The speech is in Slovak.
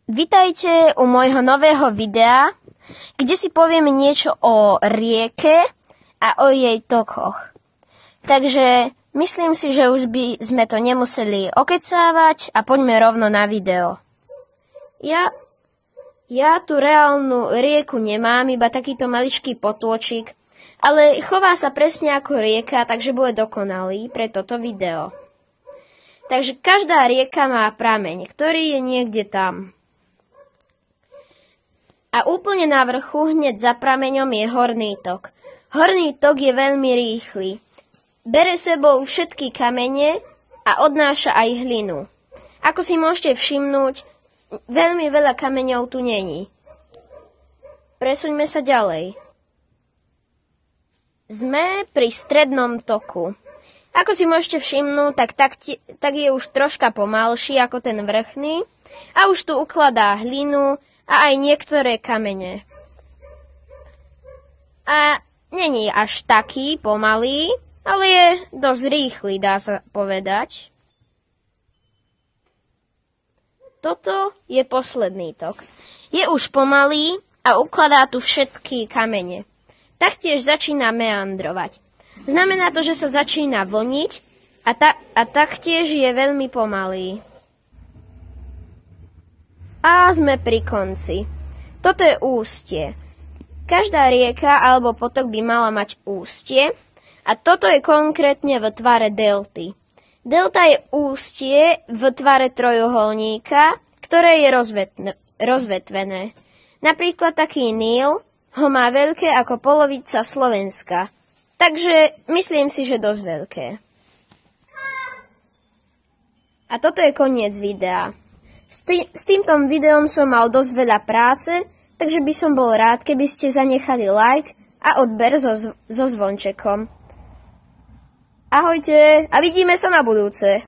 Vitajte u môjho nového videa, kde si povieme niečo o rieke a o jej tokoch. Takže myslím si, že už by sme to nemuseli okecávať a poďme rovno na video. Ja tu reálnu rieku nemám, iba takýto maličký potôčik, ale chová sa presne ako rieka, takže bude dokonalý pre toto video. Takže každá rieka má prameň, ktorý je niekde tam. A úplne na vrchu, hneď za prameňom, je horný tok. Horný tok je veľmi rýchly. Bere sebou všetky kamene a odnáša aj hlinu. Ako si môžete všimnúť, veľmi veľa kameňov tu není. Presuňme sa ďalej. Sme pri strednom toku. Ako si môžete všimnúť, tak je už troška pomalší ako ten vrchný a už tu ukladá hlinu a aj niektoré kamene. A není až taký pomalý, ale je dosť rýchly, dá sa povedať. Toto je posledný tok. Je už pomalý a ukladá tu všetky kamene. Taktiež začína meandrovať. Znamená to, že sa začína vlniť a taktiež je veľmi pomalý. A sme pri konci. Toto je ústie. Každá rieka alebo potok by mala mať ústie a toto je konkrétne v tvare delty. Delta je ústie v tvare trojuholníka, ktoré je rozvetvené. Napríklad taký Níl ho má veľké ako polovica Slovenska. Takže myslím si, že dosť veľké. A toto je koniec videa. S týmto videom som mal dosť veľa práce, takže by som bol rád, keby ste zanechali like a odber so zvončekom. Ahojte a vidíme sa na budúce.